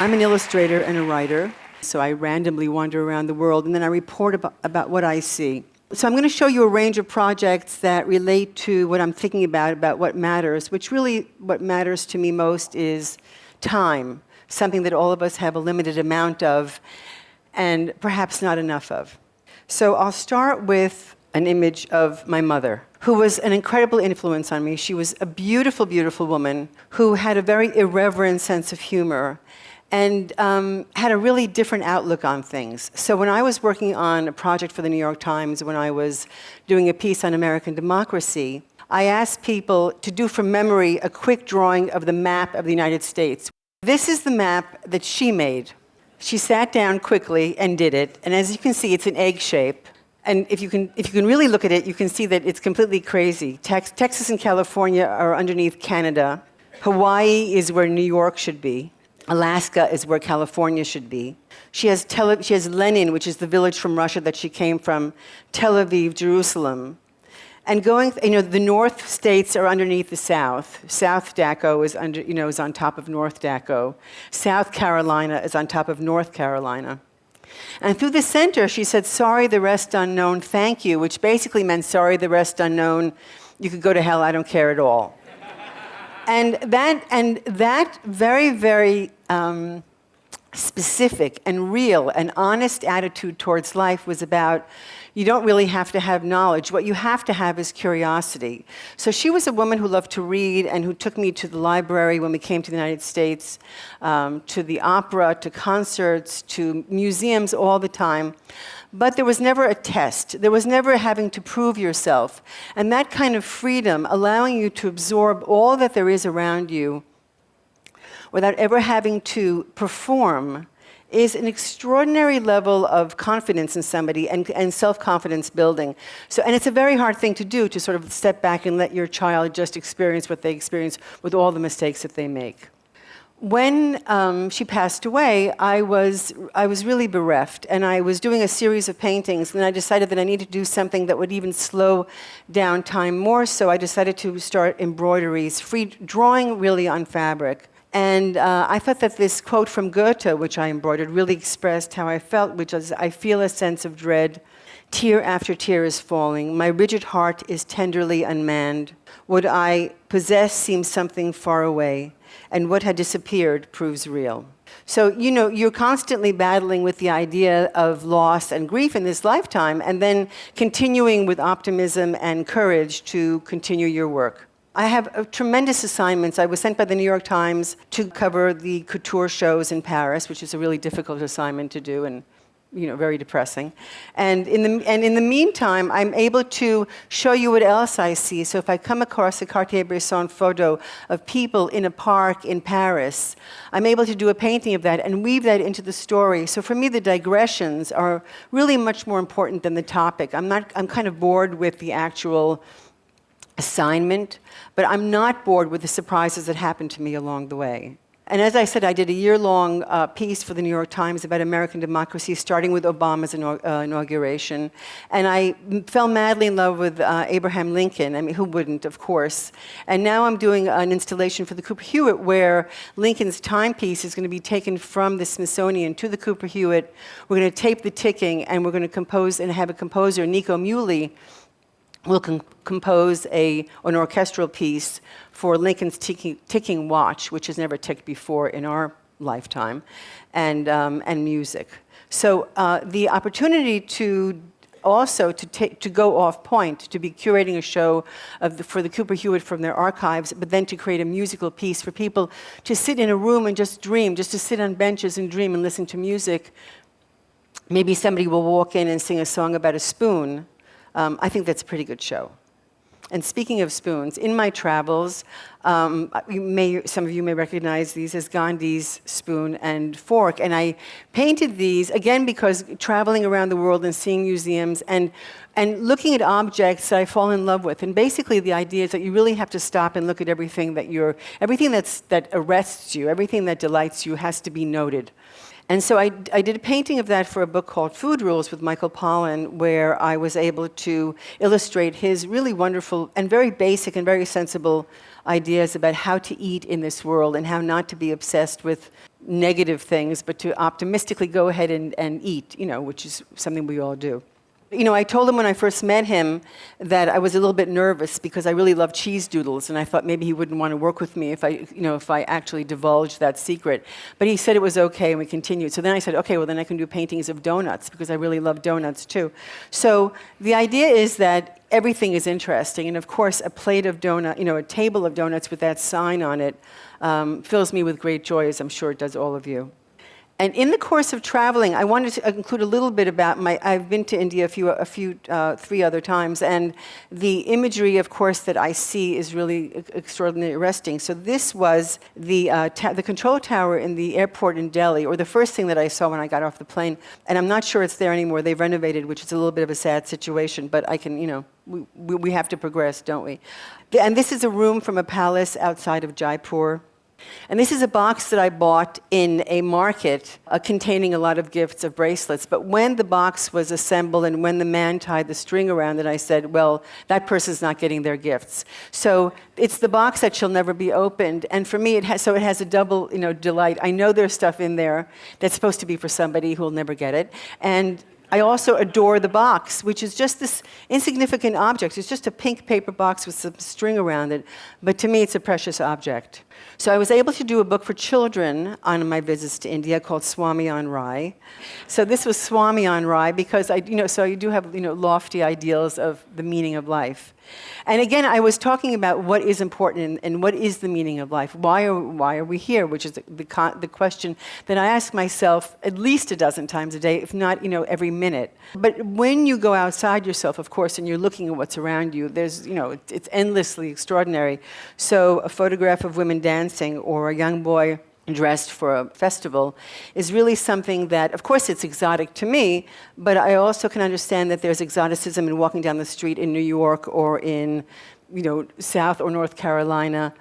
I'm an illustrator and a writer, so I randomly wander around the world, and then I report about what I see. So I'm going to show you a range of projects that relate to what I'm thinking about what matters, which really what matters to me most is time, something that all of us have a limited amount of, and perhaps not enough of. So I'll start with an image of my mother, who was an incredible influence on me. She was a beautiful, beautiful woman who had a very irreverent sense of humor and had a really different outlook on things. So when I was working on a project for the New York Times, when I was doing a piece on American democracy, I asked people to do from memory a quick drawing of the map of the United States. This is the map that she made. She sat down quickly and did it, and as you can see, it's an egg shape. And if you can really look at it, you can see that it's completely crazy. Texas and California are underneath Canada. Hawaii is where New York should be. Alaska is where California should be. She has Lenin, which is the village from Russia that she came from, Tel Aviv, Jerusalem. And the North states are underneath the South. South Daco is on top of North Daco. South Carolina is on top of North Carolina. And through the center, she said, "Sorry, the rest unknown, thank you," which basically meant, "Sorry, the rest unknown, you could go to hell, I don't care at all." And that very, very specific and real and honest attitude towards life was about, you don't really have to have knowledge. What you have to have is curiosity. So she was a woman who loved to read and who took me to the library when we came to the United States, to the opera, to concerts, to museums all the time. But there was never a test. There was never having to prove yourself. And that kind of freedom, allowing you to absorb all that there is around you without ever having to perform, is an extraordinary level of confidence in somebody and self-confidence building. And it's a very hard thing to do, to sort of step back and let your child just experience what they experience with all the mistakes that they make. When she passed away, I was really bereft, and I was doing a series of paintings, and I decided that I needed to do something that would even slow down time more, so I decided to start embroideries, free drawing really on fabric. And I thought that this quote from Goethe, which I embroidered, really expressed how I felt, which is, "I feel a sense of dread. Tear after tear is falling. My rigid heart is tenderly unmanned. What I possess seems something far away, and what had disappeared proves real." So, you're constantly battling with the idea of loss and grief in this lifetime, and then continuing with optimism and courage to continue your work. I have tremendous assignments. I was sent by the New York Times to cover the couture shows in Paris, which is a really difficult assignment to do and very depressing. And in the meantime, I'm able to show you what else I see. So if I come across a Cartier-Bresson photo of people in a park in Paris, I'm able to do a painting of that and weave that into the story. So for me, the digressions are really much more important than the topic. I'm kind of bored with the actual assignment, but I'm not bored with the surprises that happened to me along the way. And as I said, I did a year-long piece for the New York Times about American democracy, starting with Obama's inauguration. And I fell madly in love with Abraham Lincoln. I mean, who wouldn't, of course? And now I'm doing an installation for the Cooper Hewitt where Lincoln's timepiece is going to be taken from the Smithsonian to the Cooper Hewitt. We're going to tape the ticking, and we're going to compose and have a composer, Nico Muhly, will compose an orchestral piece for Lincoln's ticking watch, which has never ticked before in our lifetime, and music. So the opportunity to go off point, to be curating a show for the Cooper Hewitt from their archives, but then to create a musical piece for people to sit in a room and just dream, just to sit on benches and dream and listen to music. Maybe somebody will walk in and sing a song about a spoon. I think that's a pretty good show. And speaking of spoons, in my travels, some of you may recognize these as Gandhi's spoon and fork. And I painted these, again, because traveling around the world and seeing museums and looking at objects that I fall in love with. And basically the idea is that you really have to stop and look at everything that arrests you, everything that delights you has to be noted. And so I did a painting of that for a book called Food Rules with Michael Pollan, where I was able to illustrate his really wonderful and very basic and very sensible ideas about how to eat in this world and how not to be obsessed with negative things, but to optimistically go ahead and eat, which is something we all do. I told him when I first met him that I was a little bit nervous because I really love cheese doodles, and I thought maybe he wouldn't want to work with me if I actually divulged that secret. But he said it was okay, and we continued. So then I said, okay, well then I can do paintings of donuts because I really love donuts too. So the idea is that everything is interesting, and of course a plate of donut, a table of donuts with that sign on it fills me with great joy, as I'm sure it does all of you. And in the course of traveling, I wanted to include a little bit about I've been to India three other times, and the imagery, of course, that I see is really extraordinarily arresting. So this was the control tower in the airport in Delhi, or the first thing that I saw when I got off the plane. And I'm not sure it's there anymore. They've renovated, which is a little bit of a sad situation, but I can, we have to progress, don't we? And this is a room from a palace outside of Jaipur. And this is a box that I bought in a market containing a lot of gifts of bracelets. But when the box was assembled and when the man tied the string around it, I said, well, that person's not getting their gifts. So it's the box that shall never be opened. And for me, it has a double, delight. I know there's stuff in there that's supposed to be for somebody who will never get it. And I also adore the box, which is just this insignificant object. It's just a pink paper box with some string around it. But to me, it's a precious object. So I was able to do a book for children on my visits to India called Swami on Rye. So this was Swami on Rye because so you do have lofty ideals of the meaning of life. And again, I was talking about what is important and what is the meaning of life. Why are we here? Which is the question that I ask myself at least a dozen times a day, if not every minute. But when you go outside yourself, of course, and you're looking at what's around you, there's it's endlessly extraordinary. So a photograph of women dancing or a young boy dressed for a festival is really something that, of course, it's exotic to me, but I also can understand that there's exoticism in walking down the street in New York or in, South or North Carolina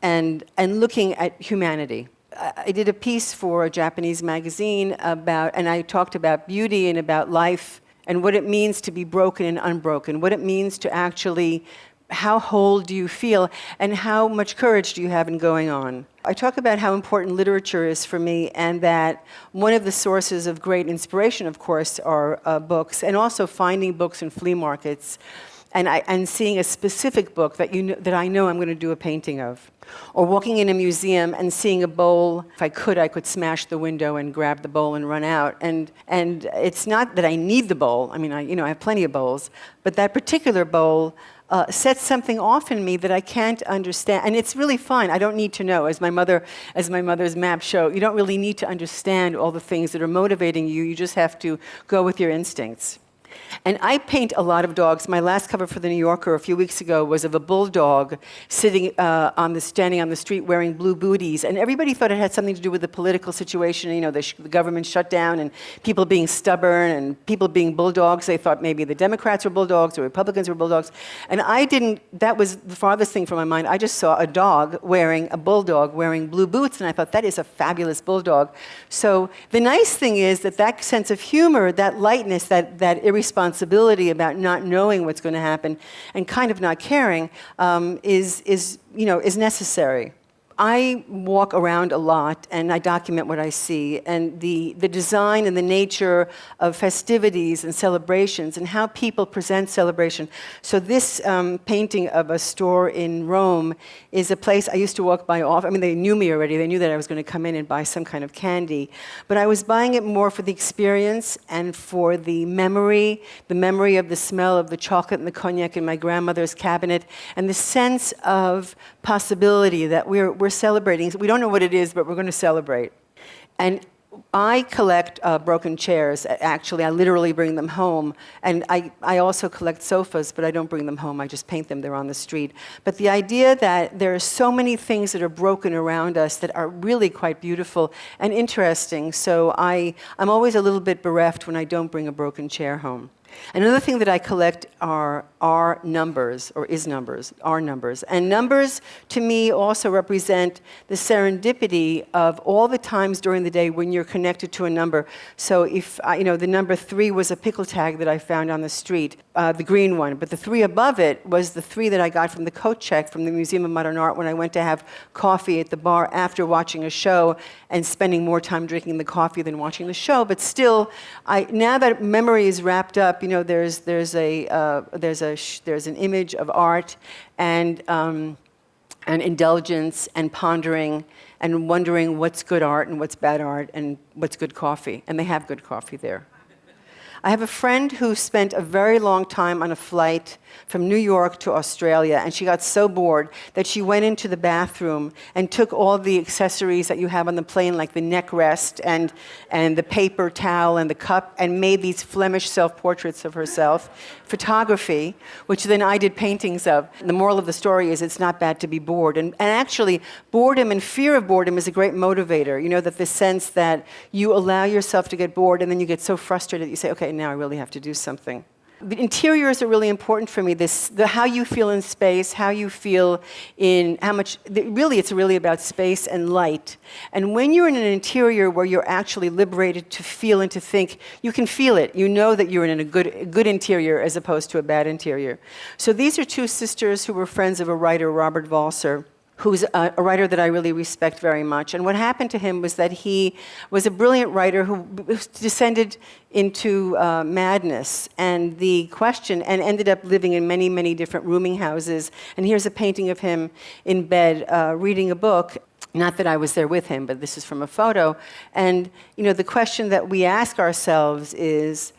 and looking at humanity. I did a piece for a Japanese magazine and I talked about beauty and about life and what it means to be broken and unbroken, what it means to actually, how whole do you feel, and how much courage do you have in going on? I talk about how important literature is for me, and that one of the sources of great inspiration, of course, are books, and also finding books in flea markets, and seeing a specific book that I know I'm going to do a painting of. Or walking in a museum and seeing a bowl. If I could smash the window and grab the bowl and run out. And it's not that I need the bowl. I mean, I have plenty of bowls. But that particular bowl sets something off in me that I can't understand. And it's really fine. I don't need to know. As my mother's map show, you don't really need to understand all the things that are motivating you. You just have to go with your instincts. And I paint a lot of dogs. My last cover for The New Yorker a few weeks ago was of a bulldog standing on the street wearing blue booties. And everybody thought it had something to do with the political situation, the government shutdown and people being stubborn and people being bulldogs. They thought maybe the Democrats were bulldogs or Republicans were bulldogs. And that was the farthest thing from my mind. I just saw a bulldog wearing blue boots, and I thought, that is a fabulous bulldog. So the nice thing is that sense of humor, that lightness, that irresponsibility about not knowing what's going to happen and kind of not caring is necessary. I walk around a lot and I document what I see, and the design and the nature of festivities and celebrations and how people present celebration. So this painting of a store in Rome is a place I used to walk by often. I mean, they knew me already. They knew that I was going to come in and buy some kind of candy. But I was buying it more for the experience and for the memory of the smell of the chocolate and the cognac in my grandmother's cabinet, and the sense of possibility that we're celebrating. We don't know what it is, but we're going to celebrate. And I collect broken chairs. Actually, I literally bring them home. And I also collect sofas, but I don't bring them home. I just paint them. They're on the street. But the idea that there are so many things that are broken around us that are really quite beautiful and interesting. So I'm always a little bit bereft when I don't bring a broken chair home. Another thing that I collect are numbers, or is numbers, are numbers. And numbers, to me, also represent the serendipity of all the times during the day when you're connected to a number. So if, the number 3 was a pickle tag that I found on the street, the green one, but the 3 above it was the 3 that I got from the coat check from the Museum of Modern Art when I went to have coffee at the bar after watching a show and spending more time drinking the coffee than watching the show. But still, now that memory is wrapped up, there's an image of art and indulgence and pondering and wondering what's good art and what's bad art and what's good coffee. And they have good coffee there. I have a friend who spent a very long time on a flight from New York to Australia, and she got so bored that she went into the bathroom and took all the accessories that you have on the plane, like the neck rest and the paper towel and the cup, and made these Flemish self-portraits of herself, photography, which then I did paintings of. The moral of the story is it's not bad to be bored. And actually, boredom and fear of boredom is a great motivator. That the sense that you allow yourself to get bored, and then you get so frustrated that you say, okay, now I really have to do something. The interiors are really important for me. How you feel in space, how you feel in how much. It's really about space and light. And when you're in an interior where you're actually liberated to feel and to think, you can feel it. You know that you're in a good interior as opposed to a bad interior. So these are two sisters who were friends of a writer, Robert Walser, who's a writer that I really respect very much. And what happened to him was that he was a brilliant writer who descended into madness and ended up living in many, many different rooming houses. And here's a painting of him in bed reading a book. Not that I was there with him, but this is from a photo. And the question that we ask ourselves is,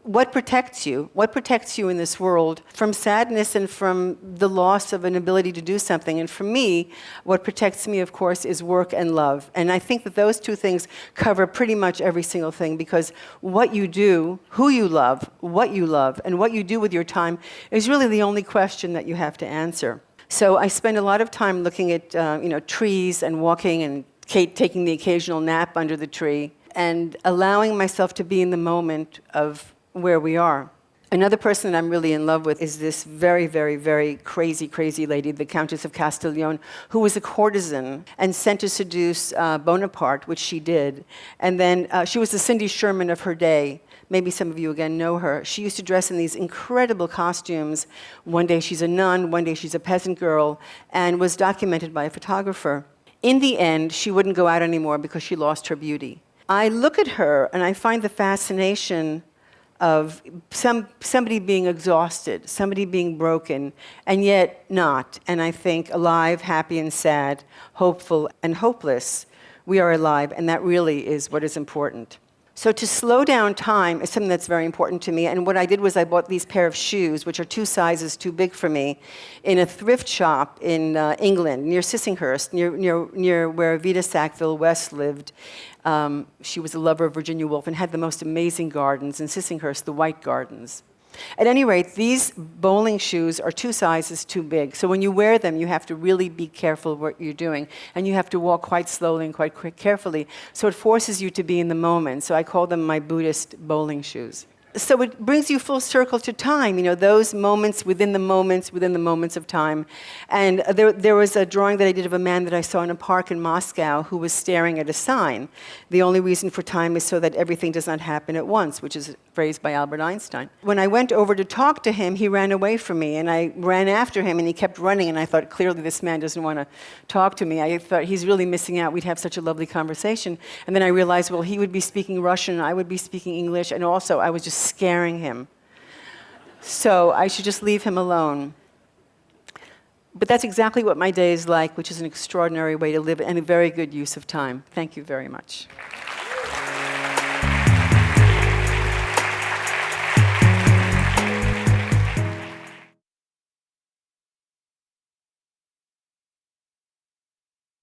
what protects you? What protects you in this world from sadness and from the loss of an ability to do something? And for me, what protects me, of course, is work and love. And I think that those two things cover pretty much every single thing, because what you do, who you love, and what you do with your time is really the only question that you have to answer. So I spend a lot of time looking at trees and walking and taking the occasional nap under the tree and allowing myself to be in the moment of where we are. Another person that I'm really in love with is this very, very, very crazy, crazy lady, the Countess of Castiglione, who was a courtesan and sent to seduce Bonaparte, which she did. And then she was the Cindy Sherman of her day. Maybe some of you, again, know her. She used to dress in these incredible costumes. One day she's a nun, one day she's a peasant girl, and was documented by a photographer. In the end, she wouldn't go out anymore because she lost her beauty. I look at her and I find the fascination of somebody being exhausted, somebody being broken, and yet not. And I think alive, happy and sad, hopeful and hopeless, we are alive, and that really is what is important. So to slow down time is something that's very important to me. And what I did was I bought these pair of shoes, which are 2 sizes too big for me, in a thrift shop in England, near Sissinghurst, near where Vida Sackville West lived. She was a lover of Virginia Woolf and had the most amazing gardens in Sissinghurst, the White Gardens. At any rate, these bowling shoes are 2 sizes too big. So when you wear them, you have to really be careful what you're doing. And you have to walk quite slowly and quite carefully. So it forces you to be in the moment. So I call them my Buddhist bowling shoes. So it brings you full circle to time, those moments within the moments of time. And there was a drawing that I did of a man that I saw in a park in Moscow who was staring at a sign. The only reason for time is so that everything does not happen at once, which is a phrase by Albert Einstein. When I went over to talk to him, he ran away from me, and I ran after him, and he kept running, and I thought, clearly this man doesn't want to talk to me. I thought, he's really missing out. We'd have such a lovely conversation. And then I realized, well, he would be speaking Russian, I would be speaking English, and also I was just scaring him. So I should just leave him alone. But that's exactly what my day is like, which is an extraordinary way to live and a very good use of time. Thank you very much.